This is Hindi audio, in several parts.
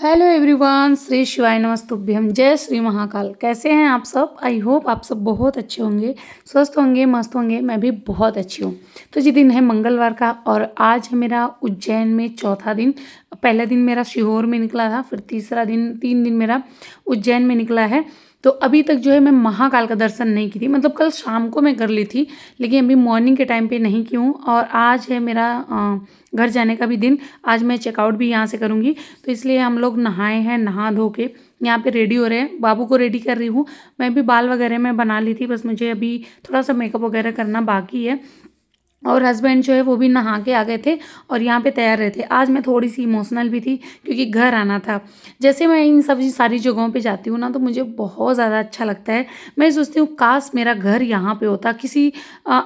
हेलो एवरीवन, श्री शिवाय नमस्तुभ्यम, जय श्री महाकाल। कैसे हैं आप सब? आई होप आप सब बहुत अच्छे होंगे, स्वस्थ होंगे, मस्त होंगे। मैं भी बहुत अच्छी हूँ। तो जी दिन है मंगलवार का और आज है मेरा उज्जैन में चौथा दिन। पहला दिन मेरा सीहोर में निकला था, फिर तीसरा दिन 3 दिन मेरा उज्जैन में निकला है। तो अभी तक जो है मैं महाकाल का दर्शन नहीं की थी, मतलब कल शाम को मैं कर ली थी, लेकिन अभी मॉर्निंग के टाइम पे नहीं की हूँ। और आज है मेरा घर जाने का भी दिन। आज मैं चेकआउट भी यहाँ से करूँगी, तो इसलिए हम लोग नहाए हैं, नहा धो के यहाँ पे रेडी हो रहे हैं। बाबू को रेडी कर रही हूँ। मैं भी बाल वगैरह मैं बना ली थी, बस मुझे अभी थोड़ा सा मेकअप वगैरह करना बाकी है। और हस्बैंड जो है वो भी नहा के आ गए थे और यहाँ पे तैयार रहे थे। आज मैं थोड़ी सी इमोशनल भी थी क्योंकि घर आना था। जैसे मैं इन सब सारी जगहों पे जाती हूँ ना, तो मुझे बहुत ज़्यादा अच्छा लगता है। मैं सोचती हूँ काश मेरा घर यहाँ पे होता, किसी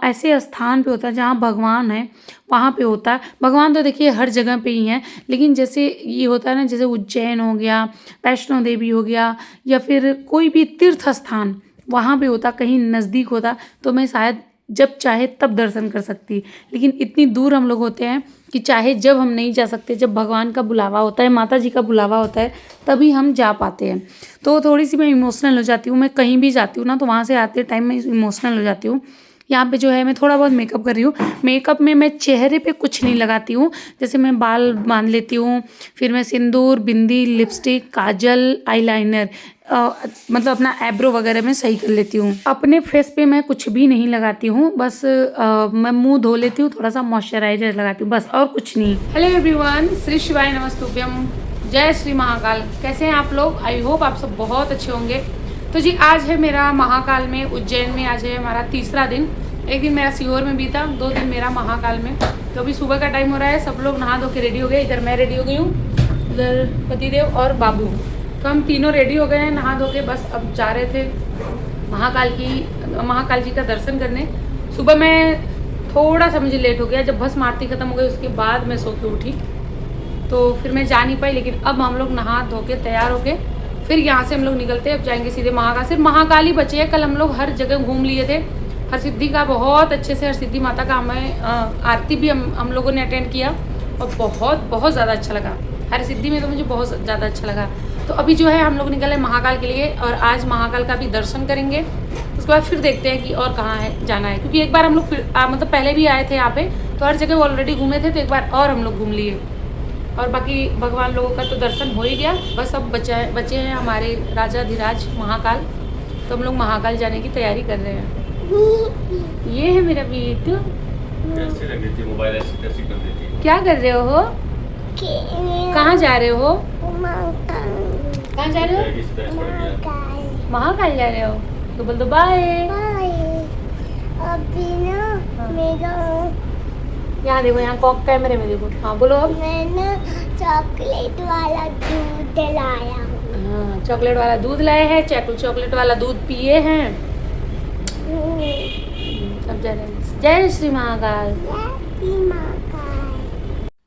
ऐसे स्थान पे होता जहाँ भगवान है, वहाँ पे होता। भगवान तो देखिए हर जगह पे ही हैं, लेकिन जैसे ये होता है ना, जैसे उज्जैन हो गया, वैष्णो देवी हो गया, या फिर कोई भी तीर्थ स्थान वहाँ पे होता, कहीं नज़दीक होता, तो मैं शायद जब चाहे तब दर्शन कर सकती। लेकिन इतनी दूर हम लोग होते हैं कि चाहे जब हम नहीं जा सकते, जब भगवान का बुलावा होता है, माता जी का बुलावा होता है, तभी हम जा पाते हैं। तो थोड़ी सी मैं इमोशनल हो जाती हूँ। मैं कहीं भी जाती हूँ ना, तो वहाँ से आते टाइम मैं इमोशनल हो जाती हूँ। यहाँ पे जो है मैं थोड़ा बहुत मेकअप कर रही हूँ। मेकअप में मैं चेहरे पे कुछ नहीं लगाती हूँ। जैसे मैं बाल बांध लेती हूँ, फिर मैं सिंदूर, बिंदी, लिपस्टिक, काजल, आईलाइनर, मतलब अपना आईब्रो वगैरह मैं सही कर लेती हूँ। अपने फेस पे मैं कुछ भी नहीं लगाती हूँ, बस मैं मुंह धो लेती हूँ, थोड़ा सा मॉइस्चराइजर लगाती हूँ, बस, और कुछ नहीं। हेलो एवरीवन, श्री शिवाय नमस्तुभ्यम, जय श्री महाकाल। कैसे हैं आप लोग? आई होप आप सब बहुत अच्छे होंगे। तो जी आज है मेरा महाकाल में, उज्जैन में आज है हमारा तीसरा दिन। एक दिन मेरा सीहोर में बीता, 2 दिन मेरा महाकाल में। तो अभी सुबह का टाइम हो रहा है, सब लोग नहा धो के रेडी हो गए। इधर मैं रेडी हो गई हूँ, उधर पतिदेव और बाबू, तो हम तीनों रेडी हो गए हैं नहा धो के। बस अब जा रहे थे महाकाल जी का दर्शन करने। सुबह मैं थोड़ा सा मुझे लेट हो गया, जब भस्म आरती खत्म हो गई उसके बाद मैं सो के उठी, तो फिर मैं जा नहीं पाई। लेकिन अब हम लोग नहा धो के तैयार हो गए, फिर यहाँ से हम लोग निकलते हैं। अब जाएंगे सीधे महाकाल। सिर्फ महाकाल ही बचे हैं। कल हम लोग हर जगह घूम लिए थे। हरसिद्धि का बहुत अच्छे से, हरसिद्धि माता का हमें आरती भी हम लोगों ने अटेंड किया और बहुत ज़्यादा अच्छा लगा। हरसिद्धि में तो मुझे बहुत ज़्यादा अच्छा लगा। तो अभी जो है हम लोग निकले महाकाल के लिए और आज महाकाल का भी दर्शन करेंगे। उसके बाद फिर देखते हैं कि और कहाँ है जाना है, क्योंकि एक बार हम लोग मतलब पहले भी आए थे यहाँ पे, तो हर जगह ऑलरेडी घूमे थे, तो एक बार और हम लोग घूम लिए। और बाकी भगवान लोगों का तो दर्शन हो ही गया। बस अब बचे हैं हमारे राजाधिराज महाकाल, तो हम लोग महाकाल जाने की तैयारी कर रहे हैं। ये है मेरा बेटू। कैसे रख देती मोबाइल, ऐसे कैसे कर देती? क्या कर रहे हो? कहाँ जा रहे हो? कहाँ जा रहे हो? महाकाल जा रहे हो? तो बोल दो बाय। यहाँ देखो, यहाँ कैमरे में देखो। हाँ बोलो अब। मैंने चॉकलेट वाला दूध लाया। हाँ, चॉकलेट वाला दूध लाए हैं। चॉकलेट वाला दूध पिए हैं। अब जा रहे हैं। जय श्री महाकाल।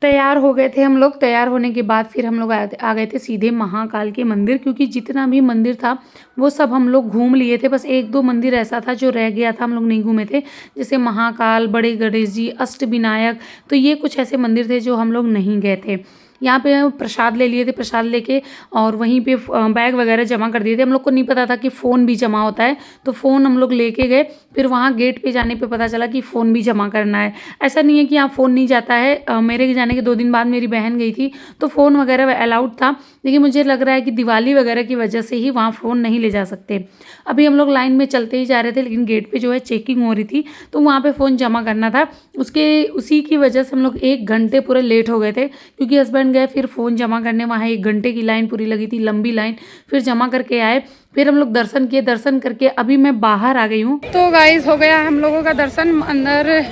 तैयार हो गए थे हम लोग। तैयार होने के बाद फिर हम लोग आ गए थे सीधे महाकाल के मंदिर, क्योंकि जितना भी मंदिर था वो सब हम लोग घूम लिए थे। बस 1-2 मंदिर ऐसा था जो रह गया था, हम लोग नहीं घूमे थे, जैसे महाकाल, बड़े गणेश जी, अष्टविनायक। तो ये कुछ ऐसे मंदिर थे जो हम लोग नहीं गए थे। यहाँ पे हम प्रसाद ले लिए थे, प्रसाद लेके और वहीं पे बैग वगैरह जमा कर दिए थे। हम लोग को नहीं पता था कि फ़ोन भी जमा होता है, तो फ़ोन हम लोग लेके गए। फिर वहाँ गेट पे जाने पे पता चला कि फ़ोन भी जमा करना है। ऐसा नहीं है कि यहाँ फ़ोन नहीं जाता है। मेरे जाने के 2 दिन बाद मेरी बहन गई थी, तो फ़ोन वगैरह अलाउड था, लेकिन मुझे लग रहा है कि दिवाली वगैरह की वजह से ही वहाँ फ़ोन नहीं ले जा सकते। अभी हम लोग लाइन में चलते ही जा रहे थे, लेकिन गेट पे जो है चेकिंग हो रही थी, तो वहाँ पे फ़ोन जमा करना था। उसी की वजह से हम लोग 1 घंटे पूरे लेट हो गए थे, क्योंकि हस्बैंड गए फिर फ़ोन जमा करने। वहाँ 1 घंटे की लाइन पूरी लगी थी, लंबी लाइन। फिर जमा करके आए, फिर हम लोग दर्शन किए। दर्शन करके अभी मैं बाहर आ गई हूँ। तो गाइस हो गया हम लोगों का दर्शन। अंदर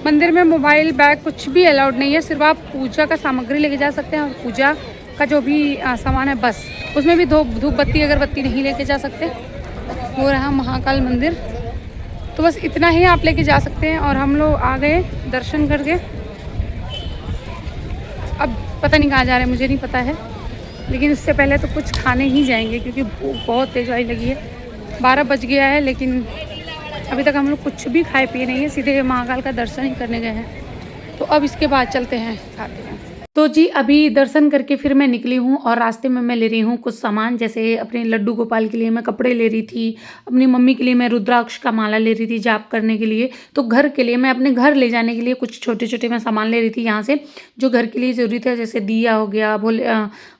मंदिर में मोबाइल, बैग कुछ भी अलाउड नहीं है। सिर्फ आप पूजा का सामग्री लेके जा सकते हैं और पूजा का जो भी सामान है बस। उसमें भी धूप बत्ती अगरबत्ती नहीं लेके जा सकते। वो रहा महाकाल मंदिर, तो बस इतना ही आप लेके जा सकते हैं। और हम लोग आ गए दर्शन करके। अब पता नहीं कहाँ जा रहे हैं, मुझे नहीं पता है, लेकिन उससे पहले तो कुछ खाने ही जाएंगे, क्योंकि भूख बहुत तेज आई लगी है। 12 बज गया है, लेकिन अभी तक हम लोग कुछ भी खाए पिए नहीं है। सीधे महाकाल का दर्शन ही करने गए हैं। तो अब इसके बाद चलते हैं, खाते हैं। तो जी अभी दर्शन करके फिर मैं निकली हूँ और रास्ते में मैं ले रही हूँ कुछ सामान, जैसे अपने लड्डू गोपाल के लिए मैं कपड़े ले रही थी, अपनी मम्मी के लिए मैं रुद्राक्ष का माला ले रही थी जाप करने के लिए। तो घर के लिए मैं अपने घर ले जाने के लिए कुछ छोटे छोटे मैं सामान ले रही थी यहाँ से, जो घर के लिए ज़रूरी था, जैसे दिया हो गया,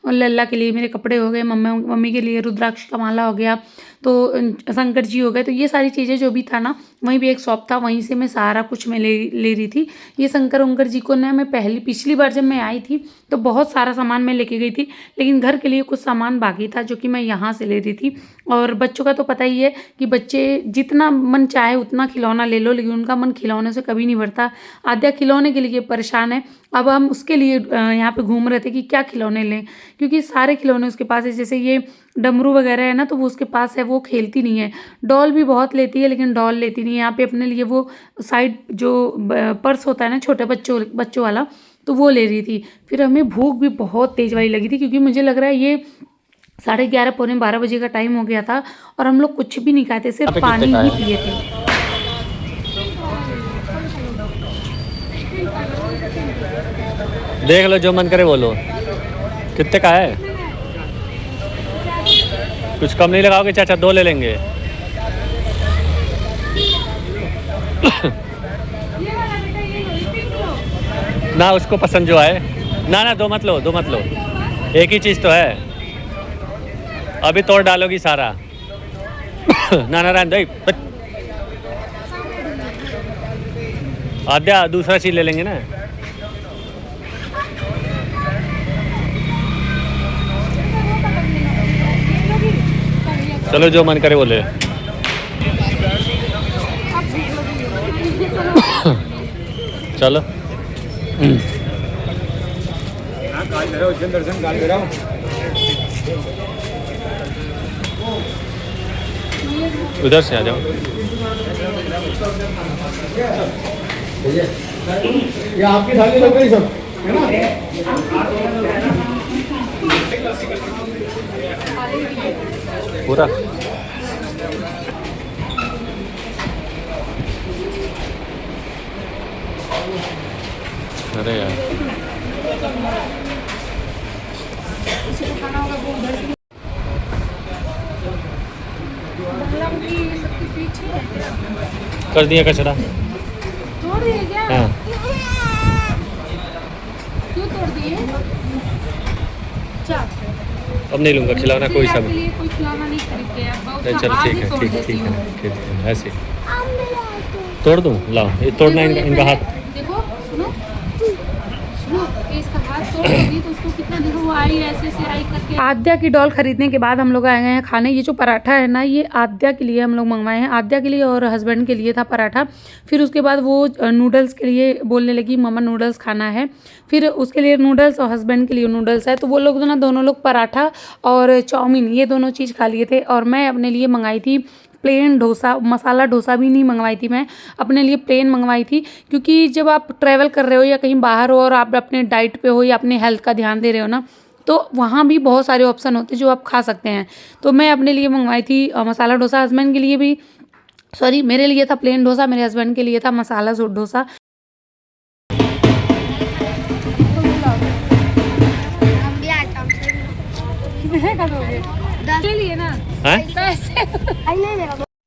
लल्ला के लिए मेरे कपड़े हो गए, मम्मी के लिए रुद्राक्ष का माला हो गया, तो शंकर जी हो गए। तो ये सारी चीज़ें जो भी था ना, वहीं भी एक शॉप था, वहीं से मैं सारा कुछ मैं ले रही थी। ये शंकर उंकर जी को ना मैं पिछली बार जब मैं आई थी तो बहुत सारा सामान मैं लेके गई थी, लेकिन घर के लिए कुछ सामान बाकी था जो कि मैं यहाँ से ले रही थी। और बच्चों का तो पता ही है कि बच्चे जितना मन चाहे उतना खिलौना ले लो, लेकिन उनका मन खिलौने से कभी नहीं भरता। आद्या खिलौने के लिए परेशान है। अब हम उसके लिए यहाँ पे घूम रहे थे कि क्या खिलौने लें, क्योंकि सारे खिलौने उसके पास है। जैसे ये डमरू वगैरह है ना, तो वो उसके पास है, वो खेलती नहीं है। डॉल भी बहुत लेती है, लेकिन डॉल लेती नहीं है। यहाँ पे अपने लिए वो साइड जो पर्स होता है ना छोटे बच्चों वाला, तो वो ले रही थी। फिर हमें भूख भी बहुत तेज वाली लगी थी, क्योंकि मुझे लग रहा है ये 11:30 पौने 12 बजे का टाइम हो गया था और हम लोग कुछ भी नहीं खाए थे, सिर्फ पानी ही पिए थे। देख लो, जो मन करे बोलो। कितने का है? कुछ कम नहीं लगाओगे चाचा? 2 ले लेंगे। ना उसको पसंद जो आए। ना 2 मत लो, 2 मत लो, एक ही चीज़ तो है। अभी तोड़ डालोगी सारा। ना रहने दो। आद्या दूसरा चीज़ ले लेंगे ना। चलो, जो मन करे बोले। चलो। उधर से आ जाओ। ये आपकी थाली लग रही सब, है ना? पूरा अरे यार, कर दिया कचरा। तोड़ दिए क्या? हाँ, क्यों तोड़ दिए? अब नहीं लूँगा खिलौना कोई सा भी। कोई खिलौना नहीं खरीद के अब चल ठीक है, ठीक है, ऐसे तोड़ दूँ। लाओ, ये तोड़ना इनका हाथ। देखो, सुनो इसका हाथ तोड़ दोगी तो उसको कितना, देखो वो आई ऐसे आई करके। आद्या की डॉल खरीदने के बाद हम लोग आए हैं खाने। ये जो पराठा है ना, ये आद्या के लिए हम लोग मंगवाए हैं, आद्या के लिए और हस्बैंड के लिए था पराठा। फिर उसके बाद वो नूडल्स के लिए बोलने लगी, मम्मा नूडल्स खाना है। फिर उसके लिए नूडल्स और हस्बैंड के लिए नूडल्स है। तो वो लोग ना दोनों लोग पराठा और चाउमीन, ये दोनों चीज़ खा लिए थे। और मैं अपने लिए मंगाई थी प्लेन डोसा, मसाला डोसा भी नहीं मंगवाई थी, मैं अपने लिए प्लेन मंगवाई थी। क्योंकि जब आप ट्रैवल कर रहे हो या कहीं बाहर हो और आप अपने डाइट पे हो या अपने हेल्थ का ध्यान दे रहे हो ना, तो वहाँ भी बहुत सारे ऑप्शन होते हैं जो आप खा सकते हैं। तो मैं अपने लिए मंगवाई थी मसाला डोसा, हस्बैंड के लिए भी, सॉरी मेरे लिए था प्लेन डोसा, मेरे हस्बैंड के लिए था मसाला डोसा।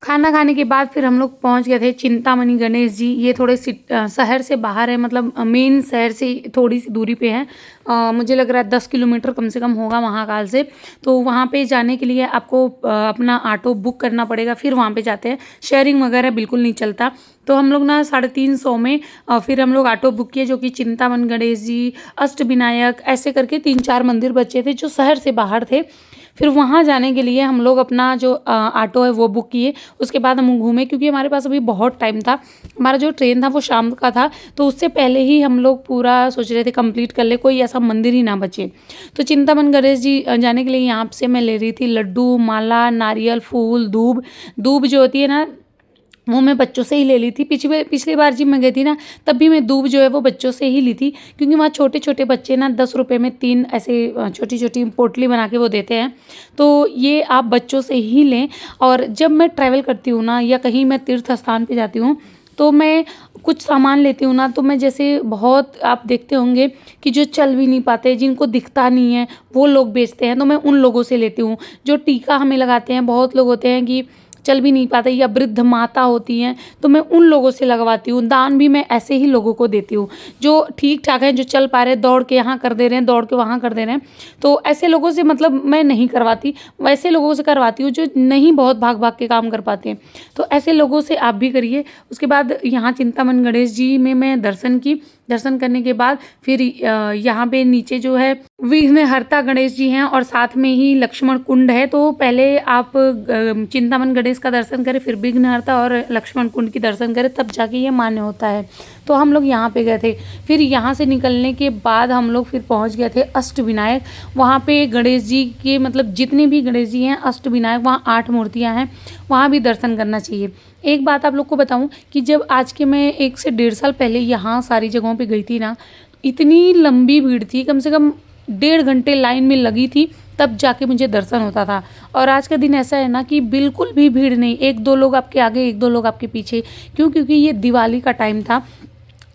खाना खाने के बाद फिर हम लोग पहुंच गए थे चिंतामणि गणेश जी। ये थोड़े शहर से बाहर है, मतलब मेन शहर से थोड़ी सी दूरी पे है। मुझे लग रहा है 10 किलोमीटर कम से कम होगा महाकाल से। तो वहाँ पे जाने के लिए आपको अपना ऑटो बुक करना पड़ेगा, फिर वहाँ पे जाते हैं। शेयरिंग वगैरह बिल्कुल नहीं चलता। तो हम लोग ना 350 में फिर हम लोग ऑटो बुक किए, जो कि चिंतामणि गणेश जी, अष्टविनायक, ऐसे करके 3-4 मंदिर बचे थे जो शहर से बाहर थे। फिर वहाँ जाने के लिए हम लोग अपना जो ऑटो है वो बुक किए। उसके बाद हम घूमे, क्योंकि हमारे पास अभी बहुत टाइम था। हमारा जो ट्रेन था वो शाम का था, तो उससे पहले ही हम लोग पूरा सोच रहे थे कंप्लीट कर ले, कोई ऐसा मंदिर ही ना बचे। तो चिंतामणि गणेश जी जाने के लिए यहाँ से मैं ले रही थी लड्डू, माला, नारियल, फूल, दूब जो होती है ना, वो मैं बच्चों से ही ले ली थी। पिछली बार जब मैं गई थी ना, तब भी मैं दूब जो है वो बच्चों से ही ली थी, क्योंकि वहाँ छोटे छोटे बच्चे ना 10 रुपये में 3 ऐसे छोटी छोटी पोटली बना के वो देते हैं। तो ये आप बच्चों से ही लें। और जब मैं ट्रैवल करती हूँ ना, या कहीं मैं तीर्थ स्थान पे जाती हूँ, तो मैं कुछ सामान लेती हूँ ना, तो मैं जैसे बहुत आप देखते होंगे कि जो चल भी नहीं पाते, जिनको दिखता नहीं है, वो लोग बेचते हैं, तो मैं उन लोगों से लेती हूँ। जो टीका हमें लगाते हैं, बहुत लोग होते हैं कि चल भी नहीं पाते या वृद्ध माता होती हैं, तो मैं उन लोगों से लगवाती हूँ। दान भी मैं ऐसे ही लोगों को देती हूँ जो ठीक ठाक हैं, जो चल पा रहे हैं, दौड़ के यहाँ कर दे रहे हैं, दौड़ के वहाँ कर दे रहे हैं, तो ऐसे लोगों से मतलब मैं नहीं करवाती, वैसे लोगों से करवाती हूँ जो नहीं बहुत भाग भाग के काम कर पाते हैं। तो ऐसे लोगों से आप भी करिए। उसके बाद यहाँ चिंतामन गणेश जी में मैं दर्शन करने के बाद फिर यहाँ पे नीचे जो है विघ्नहर्ता गणेश जी हैं और साथ में ही लक्ष्मण कुंड है। तो पहले आप चिंतामन गणेश का दर्शन करें, फिर विघ्नहर्ता और लक्ष्मण कुंड की दर्शन करें, तब जाके ये मान्य होता है। तो हम लोग यहाँ पे गए थे। फिर यहाँ से निकलने के बाद हम लोग फिर पहुँच गए थे अष्टविनायक। वहाँ पे गणेश जी के मतलब जितने भी गणेश जी हैं अष्टविनायक, वहाँ 8 मूर्तियाँ हैं, वहाँ भी दर्शन करना चाहिए। एक बात आप लोग को बताऊं कि जब आज के मैं 1 से 1.5 साल पहले यहाँ सारी जगहों पे गई थी ना, इतनी लंबी भीड़ थी, कम से कम 1.5 घंटे लाइन में लगी थी, तब जाके मुझे दर्शन होता था। और आज का दिन ऐसा है ना कि बिल्कुल भी भीड़ नहीं, 1-2 लोग आपके आगे, 1-2 लोग आपके पीछे। क्यों? क्योंकि ये दिवाली का टाइम था।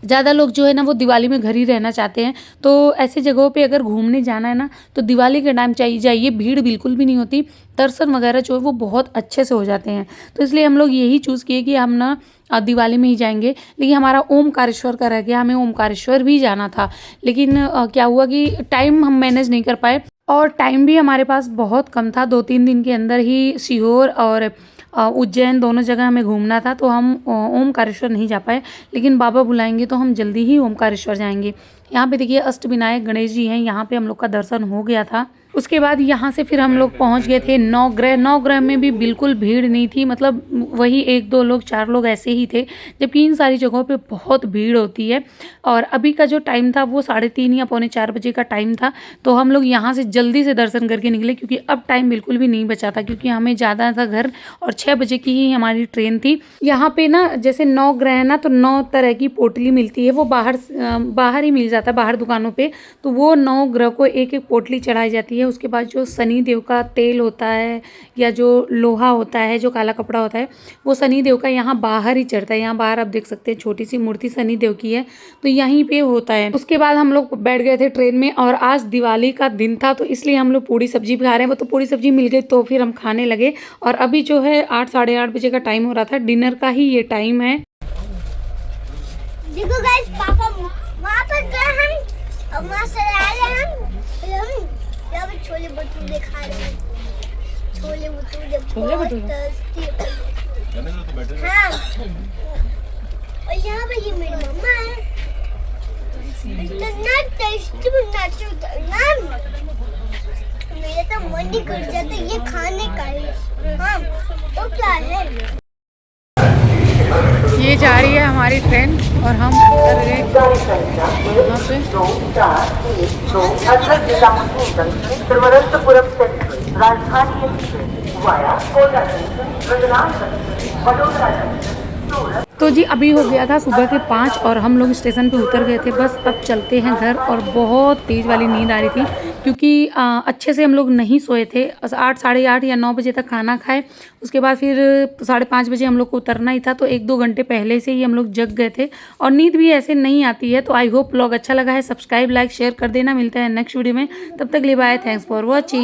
ज़्यादा लोग जो है ना वो दिवाली में घर ही रहना चाहते हैं। तो ऐसे जगहों पे अगर घूमने जाना है ना, तो दिवाली के टाइम चाहिए जाइए, भीड़ बिल्कुल भी नहीं होती, दर्शन वगैरह जो है वो बहुत अच्छे से हो जाते हैं। तो इसलिए हम लोग यही चूज़ किए कि हम ना दिवाली में ही जाएंगे। लेकिन हमारा ओमकारेश्वर का रह गया, हमें ओमकारेश्वर भी जाना था, लेकिन क्या हुआ कि टाइम हम मैनेज नहीं कर पाए और टाइम भी हमारे पास बहुत कम था। 2-3 दिन के अंदर ही सीहोर और उज्जैन दोनों जगह हमें घूमना था, तो हम ओमकारेश्वर नहीं जा पाए। लेकिन बाबा बुलाएंगे तो हम जल्दी ही ओमकारेश्वर जाएंगे। यहाँ पे देखिए अष्टविनायक गणेश जी हैं, यहाँ पे हम लोग का दर्शन हो गया था। उसके बाद यहाँ से फिर हम लोग पहुँच गए थे नवग्रह। नवग्रह में भी बिल्कुल भीड़ नहीं थी, मतलब वही 1-2 लोग, 4 लोग ऐसे ही थे, जबकि इन सारी जगहों पे बहुत भीड़ होती है। और अभी का जो टाइम था वो 3:30 या पौने 4 बजे का टाइम था। तो हम लोग यहाँ से जल्दी से दर्शन करके निकले, क्योंकि अब टाइम बिल्कुल भी नहीं बचा था, क्योंकि हमें जाना था घर और 6 बजे की ही हमारी ट्रेन थी। यहाँ पे ना जैसे नवग्रह है ना, तो 9 तरह की पोटली मिलती है, वो बाहर ही मिल जाता है, बाहर दुकानों पे। तो वो 9 ग्रह को एक एक पोटली चढ़ाई जाती है। उसके बाद जो शनि देव का तेल होता है या जो लोहा होता है, जो काला कपड़ा होता है, वो शनि देव का यहाँ बाहर ही चढ़ता है। यहाँ बाहर आप देख सकते हैं छोटी सी मूर्ति शनि देव की है, तो यहीं पे होता है। उसके बाद हम लोग बैठ गए थे ट्रेन में और आज दिवाली का दिन था, तो इसलिए हम लोग पूड़ी सब्जी भी खा रहे हैं। वो तो पूड़ी सब्जी मिल गई तो फिर हम खाने लगे। और अभी जो है 8 साढ़े 8 बजे का टाइम हो रहा था, डिनर का ही ये टाइम है। देखो गाइस, पापा वहाँ पर गए हम और वहाँ से आए हम यहाँ पे छोले भटूरे खा रहे हैं। छोले भटूरे बहुत टेस्टी। हाँ, और यहाँ पे ये मेरी मम्मा है, इतना टेस्टी बनाती है ना, मेरा तो मन ही कर जाता है ये खाने का ही। हाँ, तो क्या है, ये जा रही है हमारी ट्रेन और हम उतर गए यहाँ पे। Thiruvananthapuram Central Rajdhani Express via Kota Vadodara Junction. तो जी अभी हो गया था सुबह के 5 और हम लोग स्टेशन पे उतर गए थे। बस अब चलते हैं घर। और बहुत तेज़ वाली नींद आ रही थी, क्योंकि अच्छे से हम लोग नहीं सोए थे। 8 साढ़े 8 या 9 बजे तक खाना खाए, उसके बाद फिर 5:30 बजे हम लोग को उतरना ही था, तो 1-2 घंटे पहले से ही हम लोग जग गए थे। और नींद भी ऐसे नहीं आती है। तो आई होप ब्लॉग अच्छा लगा है, सब्सक्राइब लाइक शेयर कर देना। मिलते हैं नेक्स्ट वीडियो में, तब तक के लिए बाय, थैंक्स फॉर वॉचिंग।